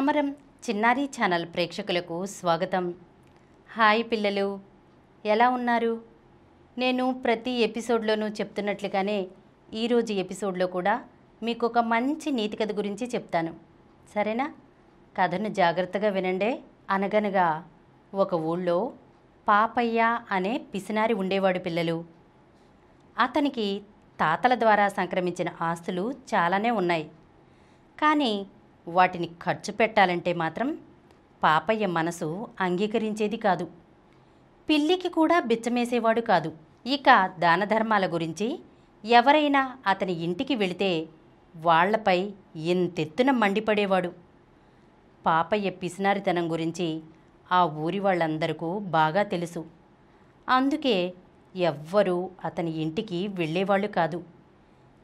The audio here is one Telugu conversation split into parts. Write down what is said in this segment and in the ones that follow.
సమరం చిన్నారి ఛానల్ ప్రేక్షకులకు స్వాగతం. హాయ్ పిల్లలు, ఎలా ఉన్నారు? నేను ప్రతి ఎపిసోడ్లోనూ చెప్తున్నట్లుగానే ఈరోజు ఎపిసోడ్లో కూడా మీకు ఒక మంచి నీతి కథ గురించి చెప్తాను. సరేనా? కథను జాగ్రత్తగా వినండి. అనగనగా ఒక ఊళ్ళో పాపయ్య అనే పిసినారి ఉండేవాడు పిల్లలు. అతనికి తాతల ద్వారా సంక్రమించిన ఆస్తులు చాలానే ఉన్నాయి. కానీ వాటిని ఖర్చు పెట్టాలంటే మాత్రం పాపయ్య మనసు అంగీకరించేది కాదు. పిల్లికి కూడా బిచ్చమేసేవాడు కాదు. ఇక దాన ధర్మాల గురించి ఎవరైనా అతని ఇంటికి వెళితే వాళ్లపై ఇంతెత్తున మండిపడేవాడు. పాపయ్య పిసినారితనం గురించి ఆ ఊరి వాళ్ళందరికీ బాగా తెలుసు. అందుకే ఎవ్వరూ అతని ఇంటికి వెళ్ళేవాళ్ళు కాదు.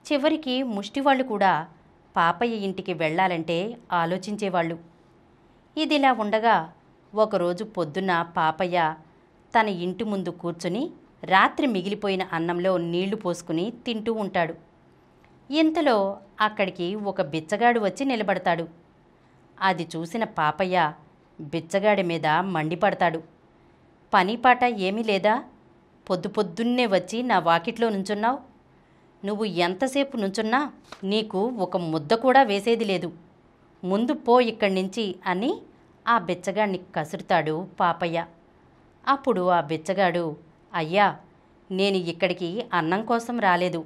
చివరికి ముష్టివాళ్ళు కూడా పాపయ్య ఇంటికి వెళ్ళాలంటే ఆలోచించేవాళ్ళు. ఇదిలా ఉండగా ఒకరోజు పొద్దున్న పాపయ్య తన ఇంటి ముందు కూర్చుని రాత్రి మిగిలిపోయిన అన్నంలో నీళ్లు పోసుకుని తింటూ ఉంటాడు. ఇంతలో అక్కడికి ఒక బిచ్చగాడు వచ్చి నిలబడతాడు. అది చూసిన పాపయ్య బిచ్చగాడి మీద మండిపడతాడు. పనిపాట ఏమీ లేదా? పొద్దున్నే వచ్చి నా వాకిట్లో నుంచున్నావు. నువ్వు ఎంతసేపు నుంచున్నా నీకు ఒక ముద్ద కూడా వేసేది లేదు. ముందు పో ఇక్కడి నుంచి అని ఆ బిచ్చగాడిని కసురుతాడు పాపయ్య. అప్పుడు ఆ బిచ్చగాడు, అయ్యా, నేను ఇక్కడికి అన్నం కోసం రాలేదు.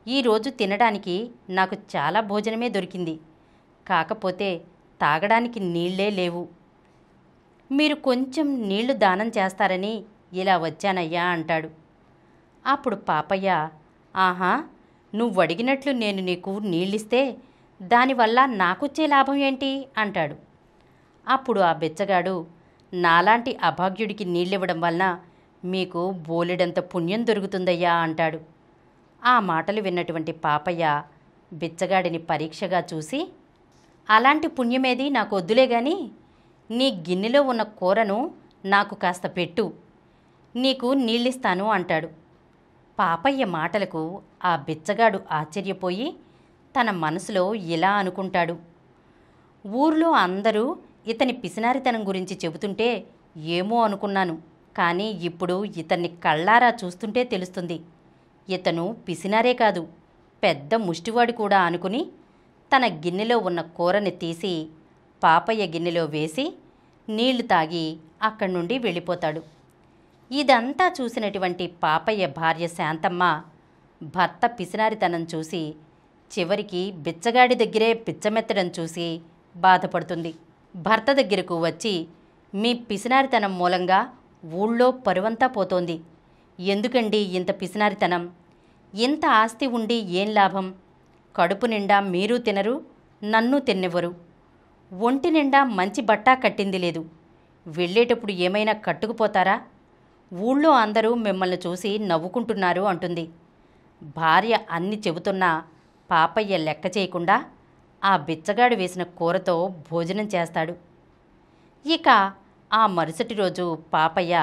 ఈరోజు తినడానికి నాకు చాలా భోజనమే దొరికింది. కాకపోతే తాగడానికి నీళ్లే లేవు. మీరు కొంచెం నీళ్లు దానం చేస్తారని ఇలా వచ్చానయ్యా అంటాడు. అప్పుడు పాపయ్య, ఆహా, నువ్వడిగినట్లు నేను నీకు నీళ్ళిస్తే దానివల్ల నాకొచ్చే లాభం ఏంటి అంటాడు. అప్పుడు ఆ బిచ్చగాడు, నాలాంటి అభాగ్యుడికి నీళ్ళివ్వడం వలన మీకు బోలెడంత పుణ్యం దొరుకుతుందయ్యా అంటాడు. ఆ మాటలు విన్నటువంటి పాపయ్య బిచ్చగాడిని పరీక్షగా చూసి, అలాంటి పుణ్యమేది నాకు వద్దులే గాని నీ గిన్నెలో ఉన్న కూరను నాకు కాస్త పెట్టు, నీకు నీళ్ళిస్తాను అంటాడు. పాపయ్య మాటలకు ఆ బిచ్చగాడు ఆశ్చర్యపోయి తన మనసులో ఇలా అనుకుంటాడు, ఊర్లో అందరూ ఇతని పిసినారితనం గురించి చెబుతుంటే ఏమో అనుకున్నాను. కానీ ఇప్పుడు ఇతన్ని కళ్ళారా చూస్తుంటే తెలుస్తుంది, ఇతను పిసినారే కాదు, పెద్ద ముష్టివాడు కూడా అనుకుని తన గిన్నెలో ఉన్న కూరని తీసి పాపయ్య గిన్నెలో వేసి నీళ్లు తాగి అక్కడి నుండి వెళ్ళిపోతాడు. ఇదంతా చూసినటువంటి పాపయ్య భార్య శాంతమ్మ భర్త పిసినారితనం చూసి చివరికి బిచ్చగాడి దగ్గరే పిచ్చమెత్తడం చూసి బాధపడుతుంది. భర్త దగ్గరకు వచ్చి, మీ పిసినారితనం మూలంగా ఊళ్ళో పరువంతా పోతోంది. ఎందుకండి ఇంత పిసినారితనం? ఇంత ఆస్తి ఉండి ఏం లాభం? కడుపు నిండా మీరు తినరు, నన్ను తిన్నెవ్వరు. ఒంటి నిండా మంచి బట్టా కట్టింది లేదు. వెళ్ళేటప్పుడు ఏమైనా కట్టుకుపోతారా? ఊళ్ళో అందరూ మిమ్మల్ని చూసి నవ్వుకుంటున్నారు అంటుంది. భార్య అన్ని చెబుతున్నా పాపయ్య లెక్క చేయకుండా ఆ బిచ్చగాడు వేసిన కూరతో భోజనం చేస్తాడు. ఇక ఆ మరుసటి రోజు పాపయ్య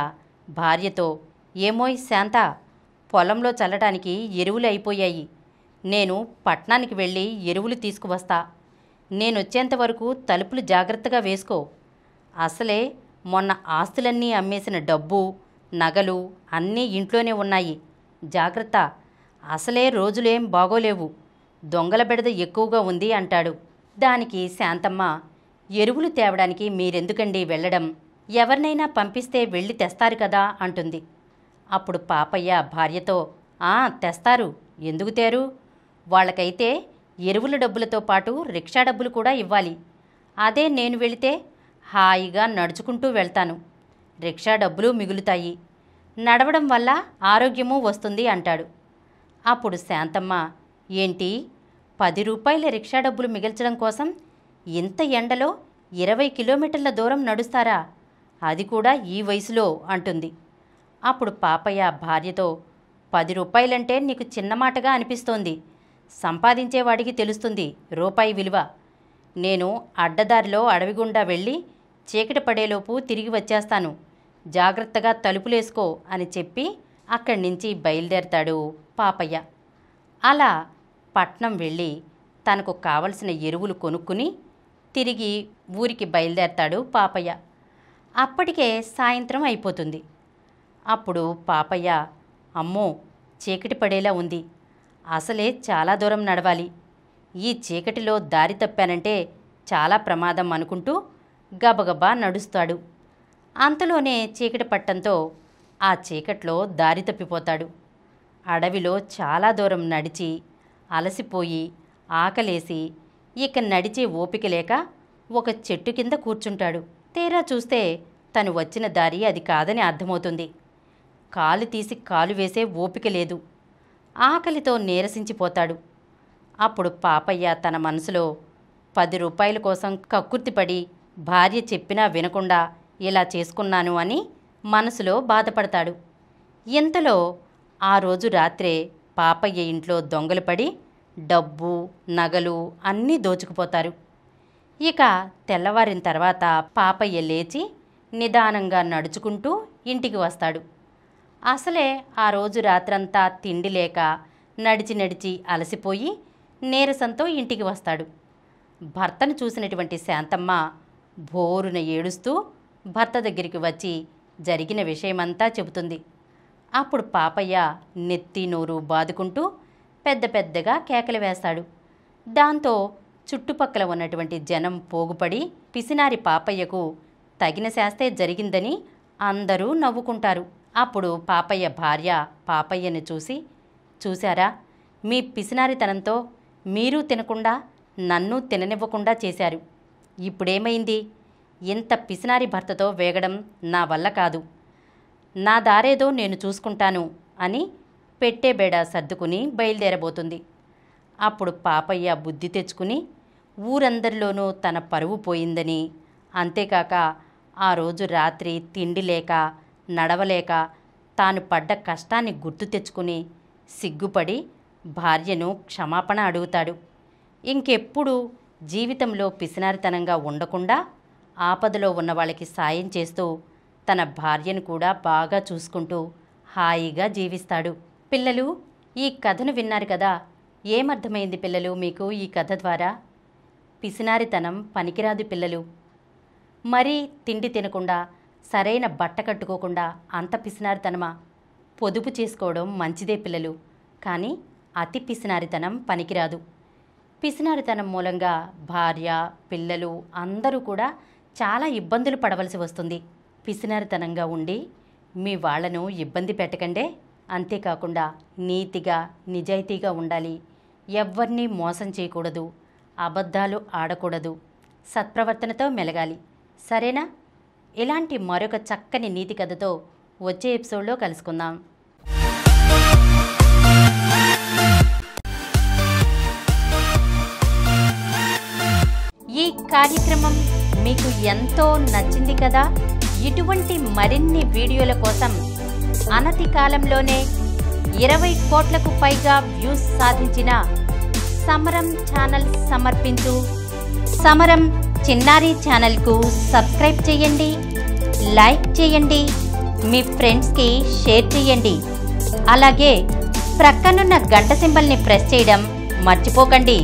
భార్యతో, ఏమోయ్ శాంత, పొలంలో చల్లడానికి ఎరువులు అయిపోయాయి. నేను పట్నానికి వెళ్ళి ఎరువులు తీసుకువస్తా. నేనొచ్చేంతవరకు తలుపులు జాగ్రత్తగా వేసుకో. అసలే మొన్న ఆస్తులన్నీ అమ్మేసిన డబ్బు, నగలు అన్నీ ఇంట్లోనే ఉన్నాయి. జాగ్రత్త, అసలే రోజులేం బాగోలేవు. దొంగల బెడద ఎక్కువగా ఉంది అంటాడు. దానికి శాంతమ్మ, ఎరువులు తేవడానికి మీరెందుకండి వెళ్ళడం? ఎవరినైనా పంపిస్తే వెళ్ళి తెస్తారు కదా అంటుంది. అప్పుడు పాపయ్య భార్యతో, తెస్తారు, ఎందుకు తేరు? వాళ్ళకైతే ఎరువుల డబ్బులతో పాటు రిక్షా డబ్బులు కూడా ఇవ్వాలి. అదే నేను వెళితే హాయిగా నడుచుకుంటూ వెళ్తాను. రిక్షా డబ్బులు మిగులుతాయి. నడవడం వల్ల ఆరోగ్యమూ వస్తుంది అంటాడు. అప్పుడు శాంతమ్మ, ఏంటి, 10 రూపాయల రిక్షా డబ్బులు మిగల్చడం కోసం ఇంత ఎండలో 20 కిలోమీటర్ల దూరం నడుస్తారా? అది కూడా ఈ వయసులో అంటుంది. అప్పుడు పాపయ్య భార్యతో, 10 రూపాయలంటే నీకు చిన్నమాటగా అనిపిస్తోంది. సంపాదించేవాడికి తెలుస్తుంది రూపాయి విలువ. నేను అడ్డదారిలో అడవిగుండా వెళ్ళి చీకటి పడేలోపు తిరిగి వచ్చేస్తాను. జాగ్రత్తగా తలుపులేసుకో అని చెప్పి అక్కడి నుంచి బయలుదేరతాడు పాపయ్య. అలా పట్నం వెళ్ళి తనకు కావలసిన ఎరువులు కొనుక్కుని తిరిగి ఊరికి బయలుదేరతాడు పాపయ్య. అప్పటికే సాయంత్రం అయిపోతుంది. అప్పుడు పాపయ్య, అమ్మో, చీకటి పడేలా ఉంది, అసలే చాలా దూరం నడవాలి, ఈ చీకటిలో దారి తప్పానంటే చాలా ప్రమాదం అనుకుంటూ గబగబా నడుస్తాడు. అంతలోనే చీకటి పట్టంతో ఆ చీకట్లో దారి తప్పిపోతాడు. అడవిలో చాలా దూరం నడిచి అలసిపోయి ఆకలేసి ఇక నడిచే ఓపిక లేక ఒక చెట్టు కింద కూర్చుంటాడు. తీరా చూస్తే తను వచ్చిన దారి అది కాదని అర్థమవుతుంది. కాలు తీసి కాలు వేసే ఓపిక లేదు. ఆకలితో నీరసించిపోతాడు. అప్పుడు పాపయ్య తన మనసులో 10 రూపాయల కోసం కక్కుర్తిపడి భార్య చెప్పినా వినకుండా ఇలా చేసుకున్నాను అని మనసులో బాధపడతాడు. ఇంతలో ఆ రోజు రాత్రే పాపయ్య ఇంట్లో దొంగలు పడి డబ్బు నగలు అన్నీ దోచుకుపోతారు. ఇక తెల్లవారిన తర్వాత పాపయ్య లేచి నిదానంగా నడుచుకుంటూ ఇంటికి వస్తాడు. అసలే ఆ రోజు రాత్రంతా తిండి లేక నడిచి నడిచి అలసిపోయి నీరసంతో ఇంటికి వస్తాడు. భర్తను చూసినటువంటి శాంతమ్మ బోరున ఏడుస్తూ భర్త దగ్గరికి వచ్చి జరిగిన విషయమంతా చెబుతుంది. అప్పుడు పాపయ్య నెత్తి నోరు బాదుకుంటూ పెద్ద పెద్దగా కేకలు వేస్తాడు. దాంతో చుట్టుపక్కల ఉన్నటువంటి జనం పోగుపడి పిసినారి పాపయ్యకు తగిన శాస్తే జరిగిందని అందరూ నవ్వుకుంటారు. అప్పుడు పాపయ్య భార్య పాపయ్యను చూసి, చూశారా, మీ పిసినారితనంతో మీరు తినకుండా నన్ను తిననివ్వకుండా చేశారు. ఇప్పుడేమైంది? ఇంత పిసినారి భర్తతో వేగడం నా వల్ల కాదు, నా దారేదో నేను చూసుకుంటాను అని పెట్టేబేడ సర్దుకుని బయలుదేరబోతుంది. అప్పుడు పాపయ్య బుద్ధి తెచ్చుకుని ఊరందరిలోనూ తన పరువు పోయిందని, అంతేకాక ఆ రోజు రాత్రి తిండి లేక నడవలేక తాను పడ్డ కష్టాన్ని గుర్తు తెచ్చుకుని సిగ్గుపడి భార్యను క్షమాపణ అడుగుతాడు. ఇంకెప్పుడు జీవితంలో పిసినారితనంగా ఉండకుండా ఆపదలో ఉన్న వాళ్ళకి సాయం చేస్తూ తన భార్యను కూడా బాగా చూసుకుంటూ హాయిగా జీవిస్తాడు. పిల్లలు, ఈ కథను విన్నారు కదా, ఏమర్థమైంది పిల్లలు మీకు ఈ కథ ద్వారా? పిసినారితనం పనికిరాదు పిల్లలు. మరీ తిండి తినకుండా సరైన బట్ట కట్టుకోకుండా అంత పిసినారితనమా? పొదుపు చేసుకోవడం మంచిదే పిల్లలు, కానీ అతి పిసినారితనం పనికిరాదు. పిసినారితనం మూలంగా భార్య పిల్లలు అందరూ కూడా చాలా ఇబ్బందులు పడవలసి వస్తుంది. పిసినారితనంగా ఉండి మీ వాళ్లను ఇబ్బంది పెట్టకండే. అంతేకాకుండా నీతిగా నిజాయితీగా ఉండాలి, ఎవ్వరినీ మోసం చేయకూడదు, అబద్ధాలు ఆడకూడదు, సత్ప్రవర్తనతో మెలగాలి. సరేనా? ఇలాంటి మరొక చక్కని నీతి కథతో వచ్చే ఎపిసోడ్లో కలుసుకుందాం. ఈ కార్యక్రమం మీకు ఎంతో నచ్చింది కదా. ఇటువంటి మరిన్ని వీడియోల కోసం అనతి కాలంలోనే 20 కోట్లకు పైగా వ్యూస్ సాధించిన సమరం ఛానల్ సమర్పించు సమరం చిన్నారి ఛానల్కు సబ్స్క్రైబ్ చేయండి, లైక్ చేయండి, మీ ఫ్రెండ్స్కి షేర్ చేయండి. అలాగే ప్రక్కనున్న గంట సింబల్ని ప్రెస్ చేయడం మర్చిపోకండి.